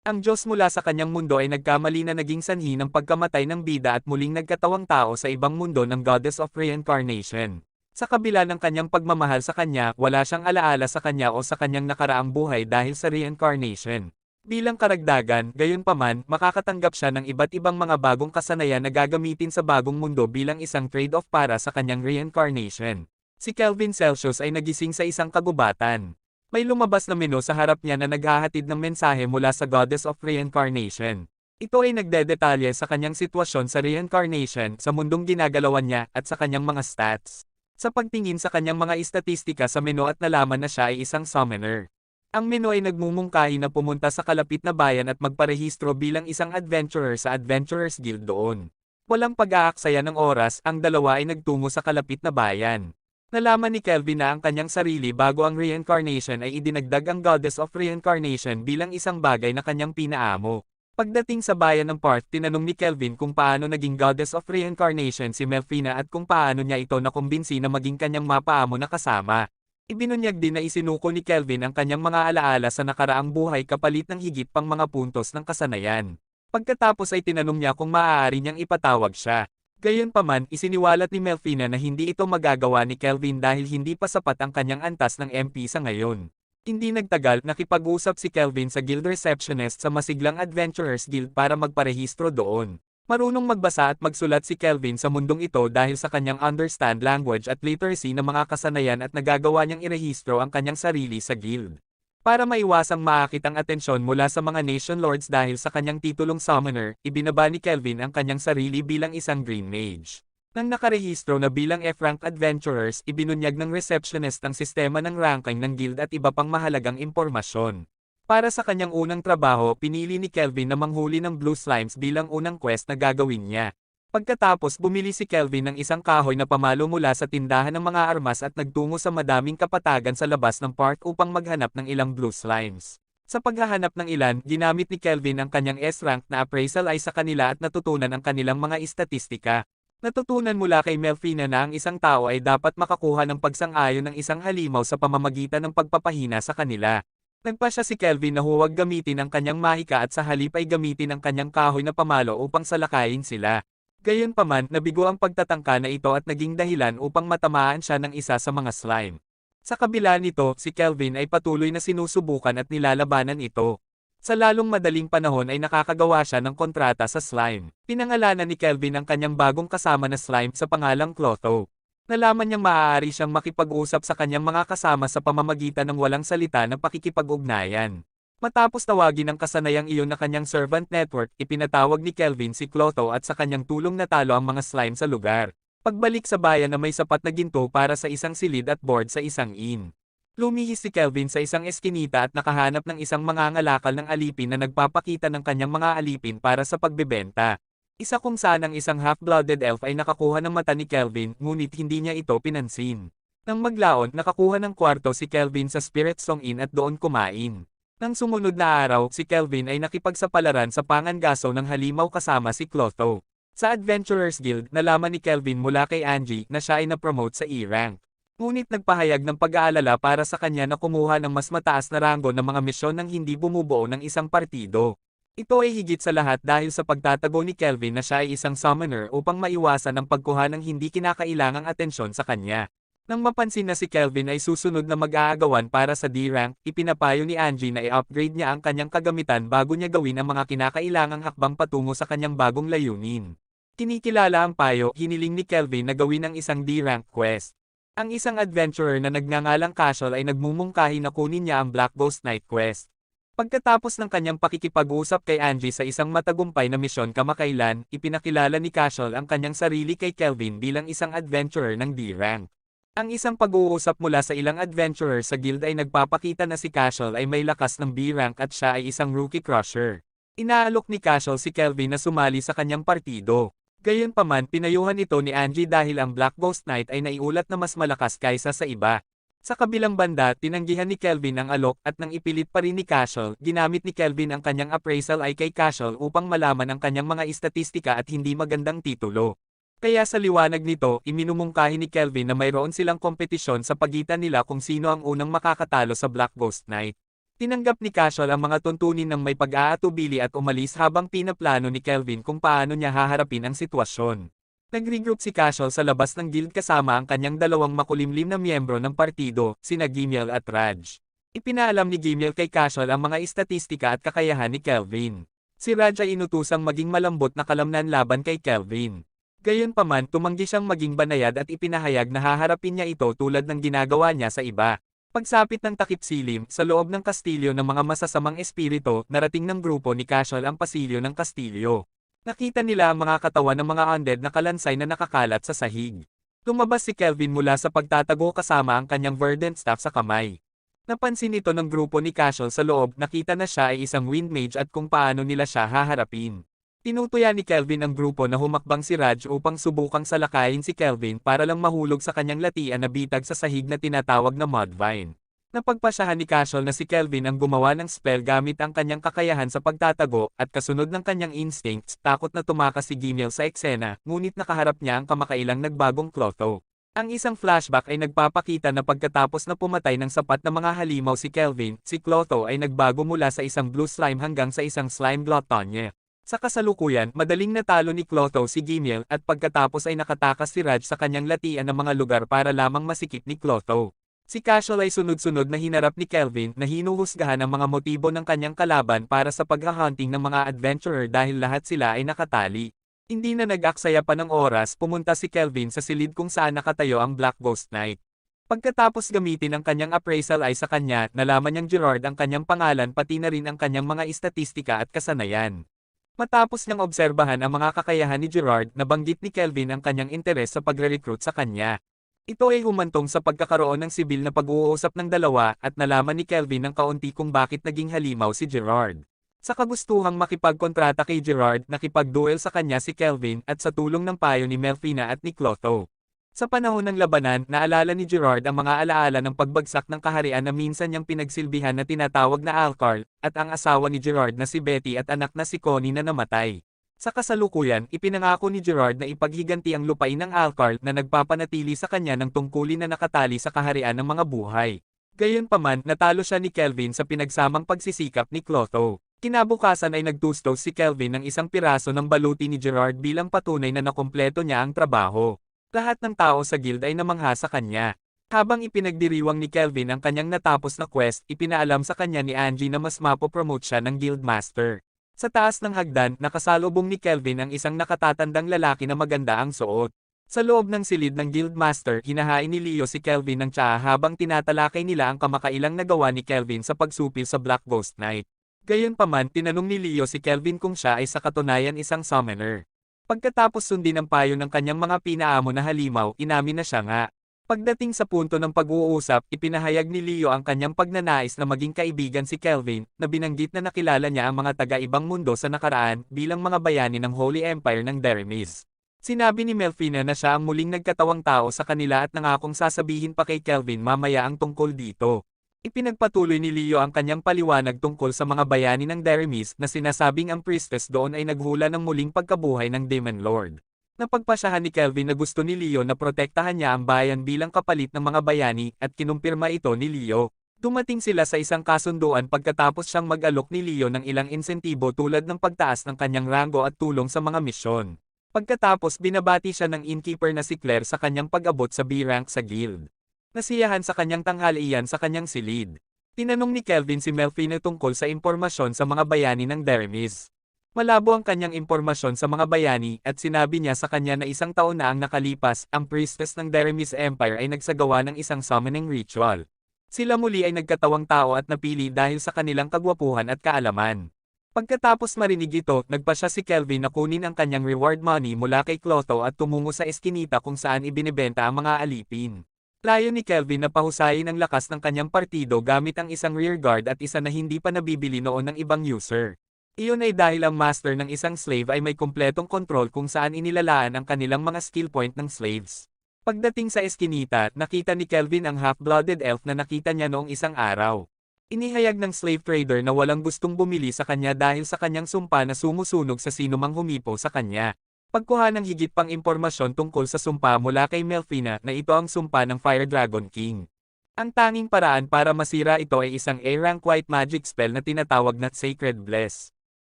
Ang Diyos mula sa kanyang mundo ay nagkamali na naging sanhi ng pagkamatay ng bida at muling nagkatawang tao sa ibang mundo ng Goddess of Reincarnation. Sa kabila ng kanyang pagmamahal sa kanya, wala siyang alaala sa kanya o sa kanyang nakaraang buhay dahil sa reincarnation. Bilang karagdagan, gayunpaman, makakatanggap siya ng iba't ibang mga bagong kasanayan na gagamitin sa bagong mundo bilang isang trade-off para sa kanyang reincarnation. Si Kelvin Celsius ay nagising sa isang kagubatan. May lumabas na menu sa harap niya na naghahatid ng mensahe mula sa Goddess of Reincarnation. Ito ay nagdedetalye sa kanyang sitwasyon sa reincarnation, sa mundong ginagalawan niya, at sa kanyang mga stats. Sa pagtingin sa kanyang mga istatistika sa menu at nalaman na siya ay isang summoner. Ang menu ay nagmumungkahi na pumunta sa kalapit na bayan at magparehistro bilang isang adventurer sa Adventurers Guild doon. Walang pag-aaksaya ng oras, ang dalawa ay nagtungo sa kalapit na bayan. Nalaman ni Kelvin na ang kanyang sarili bago ang reincarnation ay idinagdag ang Goddess of Reincarnation bilang isang bagay na kanyang pinaamo. Pagdating sa bayan ng Parth, tinanong ni Kelvin kung paano naging Goddess of Reincarnation si Melfina at kung paano niya ito nakumbinsi na maging kanyang mapaamo na kasama. Ibinunyag din na isinuko ni Kelvin ang kanyang mga alaala sa nakaraang buhay kapalit ng higit pang mga puntos ng kasanayan. Pagkatapos ay tinanong niya kung maaari niyang ipatawag siya. Gayunpaman, isiniwalat ni Melfina na hindi ito magagawa ni Kelvin dahil hindi pa sapat ang kanyang antas ng MP sa ngayon. Hindi nagtagal, nakipag-usap si Kelvin sa guild receptionist sa masiglang Adventurers Guild para magparehistro doon. Marunong magbasa at magsulat si Kelvin sa mundong ito dahil sa kanyang understand language at literacy ng mga kasanayan at nagagawa niyang irehistro ang kanyang sarili sa guild. Para maiwasang maakit ang atensyon mula sa mga Nation Lords dahil sa kanyang titulong summoner, ibinaba ni Kelvin ang kanyang sarili bilang isang Green Mage. Nang nakarehistro na bilang F-rank adventurers, ibinunyag ng receptionist ang sistema ng ranking ng guild at iba pang mahalagang impormasyon. Para sa kanyang unang trabaho, pinili ni Kelvin na manghuli ng blue slimes bilang unang quest na gagawin niya. Pagkatapos bumili si Kelvin ng isang kahoy na pamalo mula sa tindahan ng mga armas at nagtungo sa madaming kapatagan sa labas ng park upang maghanap ng ilang blue slimes. Sa paghahanap ng ilan, ginamit ni Kelvin ang kanyang S-rank na appraisal ay sa kanila at natutunan ang kanilang mga istatistika. Natutunan mula kay Melfina na ang isang tao ay dapat makakuha ng pagsang-ayon ng isang halimaw sa pamamagitan ng pagpapahina sa kanila. Nagpasya si Kelvin na huwag gamitin ang kanyang mahika at sa halip ay gamitin ang kanyang kahoy na pamalo upang salakayin sila. Gayunpaman, nabigo ang pagtatangka na ito at naging dahilan upang matamaan siya ng isa sa mga slime. Sa kabila nito, si Kelvin ay patuloy na sinusubukan at nilalabanan ito. Sa lalong madaling panahon ay nakakagawa siya ng kontrata sa slime. Pinangalanan ni Kelvin ang kanyang bagong kasama na slime sa pangalang Clotho. Nalaman niyang maaari siyang makipag-usap sa kanyang mga kasama sa pamamagitan ng walang salita na pakikipag-ugnayan. Matapos tawagin ang kasanayang iyon na kanyang servant network, ipinatawag ni Kelvin si Clotho at sa kanyang tulong natalo ang mga slime sa lugar. Pagbalik sa bayan na may sapat na ginto para sa isang silid at board sa isang inn. Lumihis si Kelvin sa isang eskinita at nakahanap ng isang mangangalakal ng alipin na nagpapakita ng kanyang mga alipin para sa pagbebenta. Isa kung saan ang isang half-blooded elf ay nakakuha ng mata ni Kelvin, ngunit hindi niya ito pinansin. Nang maglaon, nakakuha ng kwarto si Kelvin sa Spirit Song Inn at doon kumain. Nang sumunod na araw, si Kelvin ay nakipagsapalaran sa pangangaso ng halimaw kasama si Clotho. Sa Adventurers Guild, nalaman ni Kelvin mula kay Angie na siya ay na-promote sa E-rank. Ngunit nagpahayag ng pag-aalala para sa kanya na kumuha ng mas mataas na ranggo ng mga misyon nang hindi bumubuo ng isang partido. Ito ay higit sa lahat dahil sa pagtatago ni Kelvin na siya ay isang summoner upang maiwasan ang pagkuha ng hindi kinakailangang atensyon sa kanya. Nang mapansin na si Kelvin ay susunod na mag-aagawan para sa D-rank, ipinapayo ni Angie na i-upgrade niya ang kanyang kagamitan bago niya gawin ang mga kinakailangang hakbang patungo sa kanyang bagong layunin. Kinikilala ang payo, hiniling ni Kelvin na gawin ang isang D-rank quest. Ang isang adventurer na nagngangalang Casual ay nagmumungkahi na kunin niya ang Black Ghost Knight quest. Pagkatapos ng kanyang pakikipag-usap kay Angie sa isang matagumpay na misyon kamakailan, ipinakilala ni Casual ang kanyang sarili kay Kelvin bilang isang adventurer ng D-rank. Ang isang pag-uusap mula sa ilang adventurer sa guild ay nagpapakita na si Casual ay may lakas ng B-rank at siya ay isang rookie crusher. Inaalok ni Casual si Kelvin na sumali sa kanyang partido. Gayunpaman, pinayuhan ito ni Angie dahil ang Black Ghost Knight ay naiulat na mas malakas kaysa sa iba. Sa kabilang banda, tinanggihan ni Kelvin ang alok at nang ipilit pa rin ni Casual, ginamit ni Kelvin ang kanyang appraisal ay kay Casual upang malaman ang kanyang mga istatistika at hindi magandang titulo. Kaya sa liwanag nito, iminumungkahi ni Kelvin na mayroon silang kompetisyon sa pagitan nila kung sino ang unang makakatalo sa Black Ghost Knight. Tinanggap ni Casual ang mga tuntunin ng may pag-aatubili at umalis habang pinaplano ni Kelvin kung paano niya haharapin ang sitwasyon. Nag-regroup si Casual sa labas ng guild kasama ang kanyang dalawang makulimlim na miyembro ng partido, sina Gimiel at Raj. Ipinaalam ni Gimiel kay Casual ang mga istatistika at kakayahan ni Kelvin. Si Raj ay inutusang maging malambot na kalamnan laban kay Kelvin. Gayunpaman tumanggi siyang maging banayad at ipinahayag na haharapin niya ito tulad ng ginagawa niya sa iba. Pagsapit ng takip silim, sa loob ng kastilyo ng mga masasamang espiritu, narating ng grupo ni Casual ang pasilyo ng kastilyo. Nakita nila ang mga katawan ng mga undead na kalansay na nakakalat sa sahig. Lumabas si Kelvin mula sa pagtatago kasama ang kanyang verdant staff sa kamay. Napansin ito ng grupo ni Casual sa loob, nakita na siya ay isang wind mage at kung paano nila siya haharapin. Tinutuya ni Kelvin ang grupo na humakbang si Raj upang subukang salakayin si Kelvin para lang mahulog sa kanyang latian na bitag sa sahig na tinatawag na Mudvine. Napagpasyahan ni Casual na si Kelvin ang gumawa ng spell gamit ang kanyang kakayahan sa pagtatago at kasunod ng kanyang instincts, takot na tumakas si Gimiel sa eksena, ngunit nakaharap niya ang kamakailang nagbagong Clotho. Ang isang flashback ay nagpapakita na pagkatapos na pumatay ng sapat na mga halimaw si Kelvin, si Clotho ay nagbago mula sa isang blue slime hanggang sa isang slime gluttonye. Sa kasalukuyan, madaling natalo ni Clotho si Gimiel at pagkatapos ay nakatakas si Raj sa kanyang latian ng mga lugar para lamang masikip ni Clotho. Si Casual ay sunod-sunod na hinarap ni Kelvin na hinuhusgahan ang mga motibo ng kanyang kalaban para sa paghahunting ng mga adventurer dahil lahat sila ay nakatali. Hindi na nag-aksaya pa ng oras, pumunta si Kelvin sa silid kung saan nakatayo ang Black Ghost Knight. Pagkatapos gamitin ang kanyang appraisal eye sa kanya, nalaman niyang Gerard ang kanyang pangalan pati na rin ang kanyang mga istatistika at kasanayan. Matapos niyang obserbahan ang mga kakayahan ni Gerard, nabanggit ni Kelvin ang kanyang interes sa pagre-recruit sa kanya. Ito ay humantong sa pagkakaroon ng sibil na pag-uusap ng dalawa at nalaman ni Kelvin ng kaunti kung bakit naging halimaw si Gerard. Sa kagustuhang makipagkontrata kay Gerard, nakipag-duel sa kanya si Kelvin at sa tulong ng payo ni Melfina at ni Clotho. Sa panahon ng labanan, naalala ni Gerard ang mga alaala ng pagbagsak ng kaharian na minsan niyang pinagsilbihan na tinatawag na Alcarl, at ang asawa ni Gerard na si Betty at anak na si Connie na namatay. Sa kasalukuyan, ipinangako ni Gerard na ipaghiganti ang lupain ng Alcarl na nagpapanatili sa kanya ng tungkulin na nakatali sa kaharian ng mga buhay. Gayunpaman, natalo siya ni Kelvin sa pinagsamang pagsisikap ni Clotho. Kinabukasan ay nagtustos si Kelvin ng isang piraso ng baluti ni Gerard bilang patunay na nakumpleto niya ang trabaho. Lahat ng tao sa guild ay namangha sa kanya. Habang ipinagdiriwang ni Kelvin ang kanyang natapos na quest, ipinaalam sa kanya ni Angie na mas mapopromote siya ng guild master. Sa taas ng hagdan, nakasalubong ni Kelvin ang isang nakatatandang lalaki na maganda ang suot. Sa loob ng silid ng Guildmaster, hinahain ni Leo si Kelvin ng tsaa habang tinatalakay nila ang kamakailang nagawa ni Kelvin sa pagsupil sa Black Ghost Knight. Gayunpaman, tinanong ni Leo si Kelvin kung siya ay sa katunayan isang summoner. Pagkatapos sundin ang payo ng kanyang mga pinaamo na halimaw, inamin na siya nga. Pagdating sa punto ng pag-uusap, ipinahayag ni Leo ang kanyang pagnanais na maging kaibigan si Kelvin, na binanggit na nakilala niya ang mga taga-ibang mundo sa nakaraan bilang mga bayani ng Holy Empire ng Derimis. Sinabi ni Melfina na siya ang muling nagkatawang tao sa kanila at nangakong sasabihin pa kay Kelvin mamaya ang tungkol dito. Ipinagpatuloy ni Leo ang kanyang paliwanag tungkol sa mga bayani ng Derimis na sinasabing ang priestess doon ay naghula ng muling pagkabuhay ng Demon Lord. Napagpasyahan ni Kelvin na gusto ni Leo na protektahan niya ang bayan bilang kapalit ng mga bayani at kinumpirma ito ni Leo. Dumating sila sa isang kasunduan pagkatapos siyang mag-alok ni Leo ng ilang insentibo tulad ng pagtaas ng kanyang rango at tulong sa mga misyon. Pagkatapos binabati siya ng innkeeper na si Claire sa kanyang pag-abot sa B-rank sa guild. Nasiyahan sa kanyang tanghalian sa kanyang silid. Tinanong ni Kelvin si Melfina tungkol sa impormasyon sa mga bayani ng Derimis. Malabo ang kanyang impormasyon sa mga bayani at sinabi niya sa kanya na isang taon na ang nakalipas, ang priestess ng Derimis Empire ay nagsagawa ng isang summoning ritual. Sila muli ay nagkatawang tao at napili dahil sa kanilang kagwapuhan at kaalaman. Pagkatapos marinig ito, nagpasya si Kelvin na kunin ang kanyang reward money mula kay Clotho at tumungo sa eskinita kung saan ibinebenta ang mga alipin. Layo ni Kelvin na pahusayin ang lakas ng kanyang partido gamit ang isang rearguard at isa na hindi pa nabibili noon ng ibang user. Iyon ay dahil ang master ng isang slave ay may kumpletong kontrol kung saan inilalaan ang kanilang mga skill point ng slaves. Pagdating sa eskinita, nakita ni Kelvin ang half-blooded elf na nakita niya noong isang araw. Inihayag ng slave trader na walang gustong bumili sa kanya dahil sa kanyang sumpa na sumusunog sa sinumang humipo sa kanya. Pagkuha ng higit pang impormasyon tungkol sa sumpa mula kay Melfina na ito ang sumpa ng Fire Dragon King. Ang tanging paraan para masira ito ay isang A-rank white magic spell na tinatawag na Sacred Bless.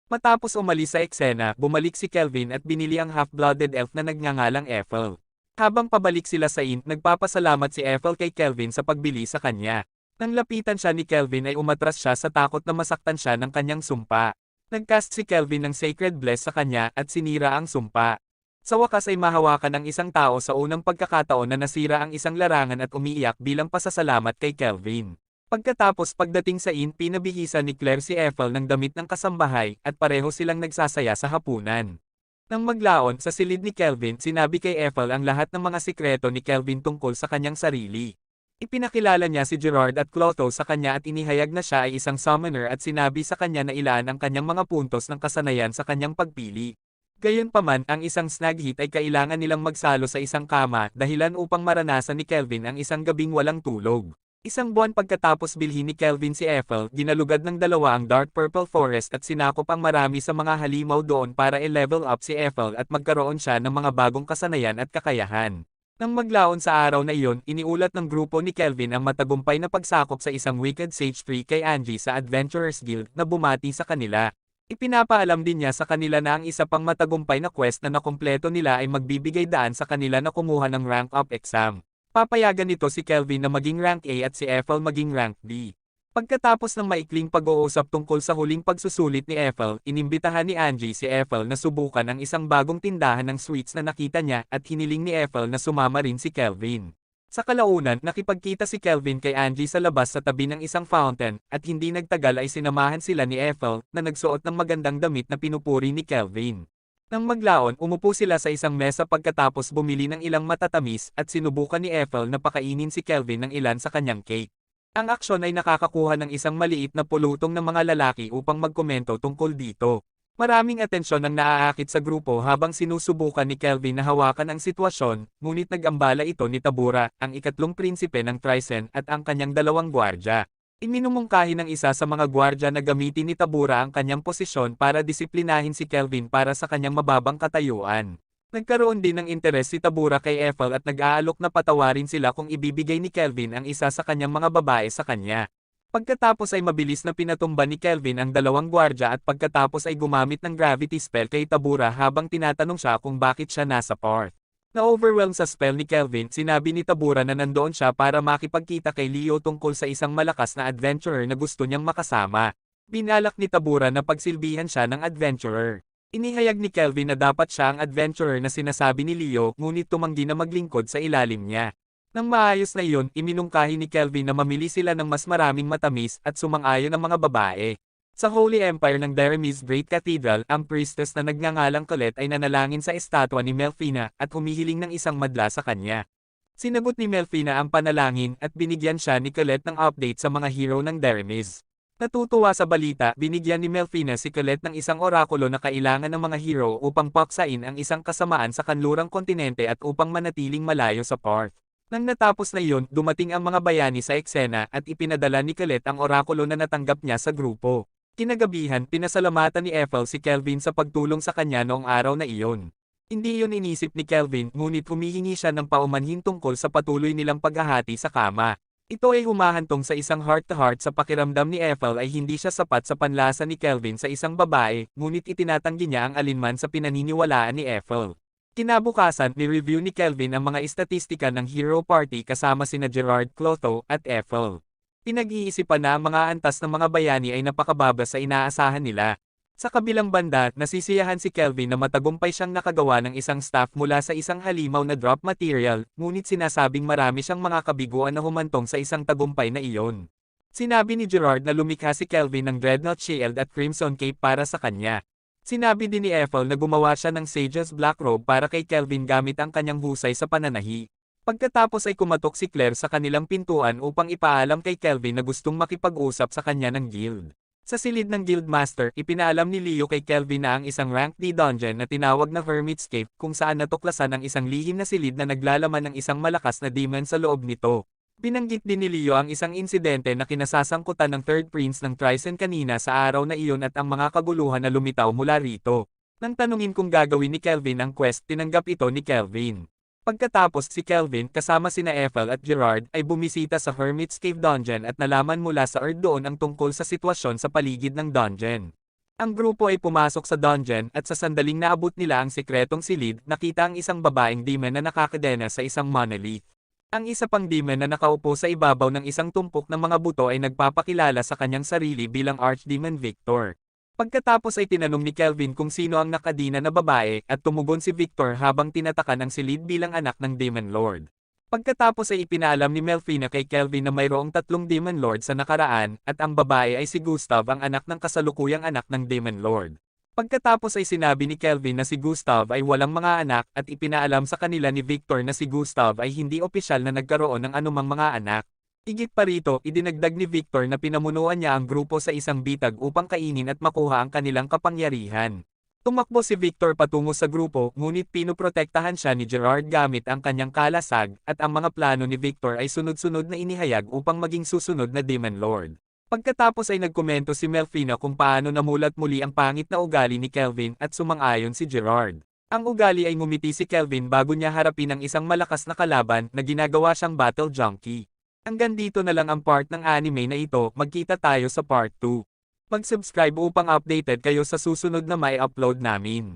Matapos umalis sa eksena, bumalik si Kelvin at binili ang half-blooded elf na nagngangalang Ethel. Habang pabalik sila sa inn, nagpapasalamat si Ethel kay Kelvin sa pagbili sa kanya. Nang lapitan siya ni Kelvin ay umatras siya sa takot na masaktan siya ng kanyang sumpa. Nagcast si Kelvin ng Sacred Bless sa kanya at sinira ang sumpa. Sa wakas ay mahawakan ang isang tao sa unang pagkakataon na nasira ang isang larangan at umiiyak bilang pasasalamat kay Kelvin. Pagkatapos pagdating sa inn, pinabihisan ni Claire si Ethel ng damit ng kasambahay at pareho silang nagsasaya sa hapunan. Nang maglaon sa silid ni Kelvin, sinabi kay Ethel ang lahat ng mga sikreto ni Kelvin tungkol sa kanyang sarili. Ipinakilala niya si Gerard at Clotho sa kanya at inihayag na siya ay isang summoner at sinabi sa kanya na ilaan ang kanyang mga puntos ng kasanayan sa kanyang pagpili. Gayunpaman, ang isang snag hit ay kailangan nilang magsalo sa isang kama dahilan upang maranasan ni Kelvin ang isang gabing walang tulog. Isang buwan pagkatapos bilhin ni Kelvin si Ethel, ginalugad ng dalawa ang Dark Purple Forest at sinakop ang marami sa mga halimaw doon para i-level up si Ethel at magkaroon siya ng mga bagong kasanayan at kakayahan. Nang maglaon sa araw na iyon, iniulat ng grupo ni Kelvin ang matagumpay na pagsakop sa isang Wicked Sage Tree kay Angie sa Adventurers Guild na bumati sa kanila. Ipinapaalam din niya sa kanila na ang isa pang matagumpay na quest na nakumpleto nila ay magbibigay daan sa kanila na kumuha ng rank up exam. Papayagan nito si Kelvin na maging rank A at si Ethel maging rank B. Pagkatapos ng maikling pag-uusap tungkol sa huling pagsusulit ni Ethel, inimbitahan ni Angie si Ethel na subukan ang isang bagong tindahan ng sweets na nakita niya at hiniling ni Ethel na sumama rin si Kelvin. Sa kalaunan, nakipagkita si Kelvin kay Angie sa labas sa tabi ng isang fountain, at hindi nagtagal ay sinamahan sila ni Ethel, na nagsuot ng magandang damit na pinupuri ni Kelvin. Nang maglaon, umupo sila sa isang mesa pagkatapos bumili ng ilang matatamis, at sinubukan ni Ethel na pakainin si Kelvin ng ilan sa kanyang cake. Ang aksyon ay nakakakuha ng isang maliit na pulutong ng mga lalaki upang magkomento tungkol dito. Maraming atensyon ang naaakit sa grupo habang sinusubukan ni Kelvin na hawakan ang sitwasyon, ngunit nag-ambala ito ni Tabura, ang ikatlong prinsipe ng Trycen at ang kanyang dalawang gwardya. Iminumungkahi ng isa sa mga gwardya na gamitin ni Tabura ang kanyang posisyon para disiplinahin si Kelvin para sa kanyang mababang katayuan. Nagkaroon din ng interes si Tabura kay Ethel at nag-aalok na patawarin sila kung ibibigay ni Kelvin ang isa sa kanyang mga babae sa kanya. Pagkatapos ay mabilis na pinatumba ni Kelvin ang dalawang gwardya at pagkatapos ay gumamit ng gravity spell kay Tabura habang tinatanong siya kung bakit siya nasa Parth. Na-overwhelm sa spell ni Kelvin, sinabi ni Tabura na nandoon siya para makipagkita kay Leo tungkol sa isang malakas na adventurer na gusto niyang makasama. Binalak ni Tabura na pagsilbihan siya ng adventurer. Inihayag ni Kelvin na dapat siya ang adventurer na sinasabi ni Leo, ngunit tumanggi na maglingkod sa ilalim niya. Nang maayos na iyon, iminungkahi ni Kelvin na mamili sila ng mas maraming matamis at sumang-ayon ang mga babae. Sa Holy Empire ng Deramis Great Cathedral, ang priestess na nagngangalang Colette ay nanalangin sa estatwa ni Melfina at humihiling ng isang madla sa kanya. Sinagot ni Melfina ang panalangin at binigyan siya ni Colette ng update sa mga hero ng Deramis. Natutuwa sa balita, binigyan ni Melfina si Colette ng isang orakulo na kailangan ng mga hero upang paksain ang isang kasamaan sa kanlurang kontinente at upang manatiling malayo sa Parth. Nang natapos na iyon, dumating ang mga bayani sa eksena at ipinadala ni Colette ang orakulo na natanggap niya sa grupo. Kinagabihan, pinasalamatan ni Ethel si Kelvin sa pagtulong sa kanya noong araw na iyon. Hindi iyon inisip ni Kelvin, ngunit humihingi siya ng paumanhin tungkol sa patuloy nilang paghahati sa kama. Ito ay humahantong sa isang heart-to-heart sa pakiramdam ni Ethel ay hindi siya sapat sa panlasa ni Kelvin sa isang babae, ngunit itinatanggi niya ang alinman sa pinaniniwalaan ni Ethel. Kinabukasan, ni-review ni Kelvin ang mga istatistika ng Hero Party kasama sina Gerard, Clotho, at Ethel. Pinag-iisipan na ang mga antas ng mga bayani ay napakababa sa inaasahan nila. Sa kabilang banda, nasisiyahan si Kelvin na matagumpay siyang nakagawa ng isang staff mula sa isang halimaw na drop material, ngunit sinasabing marami siyang mga kabiguan na humantong sa isang tagumpay na iyon. Sinabi ni Gerard na lumikha si Kelvin ng Dreadnought Shield at Crimson Cape para sa kanya. Sinabi din ni Ethel na gumawa siya ng Sage's Black Robe para kay Kelvin gamit ang kanyang husay sa pananahi. Pagkatapos ay kumatok si Claire sa kanilang pintuan upang ipaalam kay Kelvin na gustong makipag-usap sa kanya ng guild. Sa silid ng Guildmaster, ipinaalam ni Leo kay Kelvin na ang isang rank D dungeon na tinawag na Hermit's Cave kung saan natuklasan ang isang lihim na silid na naglalaman ng isang malakas na demon sa loob nito. Binanggit din ni Leo ang isang insidente na kinasasangkutan ng Third Prince ng Trycen kanina sa araw na iyon at ang mga kaguluhan na lumitaw mula rito. Nang tanungin kung gagawin ni Kelvin ang quest, tinanggap ito ni Kelvin. Pagkatapos si Kelvin kasama sina Ethel at Gerard ay bumisita sa Hermit's Cave Dungeon at nalaman mula sa Earth doon ang tungkol sa sitwasyon sa paligid ng dungeon. Ang grupo ay pumasok sa dungeon at sa sandaling naabot nila ang sikretong silid, nakita ang isang babaeng demon na nakakadena sa isang monolith. Ang isa pang demon na nakaupo sa ibabaw ng isang tumpok ng mga buto ay nagpapakilala sa kanyang sarili bilang Archdemon Victor. Pagkatapos ay tinanong ni Kelvin kung sino ang nakadina na babae at tumugon si Victor habang tinatakan ang silid bilang anak ng Demon Lord. Pagkatapos ay ipinaalam ni Melfina kay Kelvin na mayroong 3 Demon Lord sa nakaraan at ang babae ay si Gustav, ang anak ng kasalukuyang anak ng Demon Lord. Pagkatapos ay sinabi ni Kelvin na si Gustav ay walang mga anak at ipinaalam sa kanila ni Victor na si Gustav ay hindi opisyal na nagkaroon ng anumang mga anak. Higit pa rito, idinagdag ni Victor na pinamunuan niya ang grupo sa isang bitag upang kainin at makuha ang kanilang kapangyarihan. Tumakbo si Victor patungo sa grupo, ngunit pinoprotektahan siya ni Gerard gamit ang kanyang kalasag, at ang mga plano ni Victor ay sunod-sunod na inihayag upang maging susunod na Demon Lord. Pagkatapos ay nagkomento si Melfina kung paano namulat muli ang pangit na ugali ni Kelvin at sumang-ayon si Gerard. Ang ugali ay ngumiti si Kelvin bago niya harapin ang isang malakas na kalaban na ginagawa siyang battle junkie. Hanggang dito na lang ang part ng anime na ito, magkita tayo sa part 2. Mag-subscribe upang updated kayo sa susunod na may upload namin.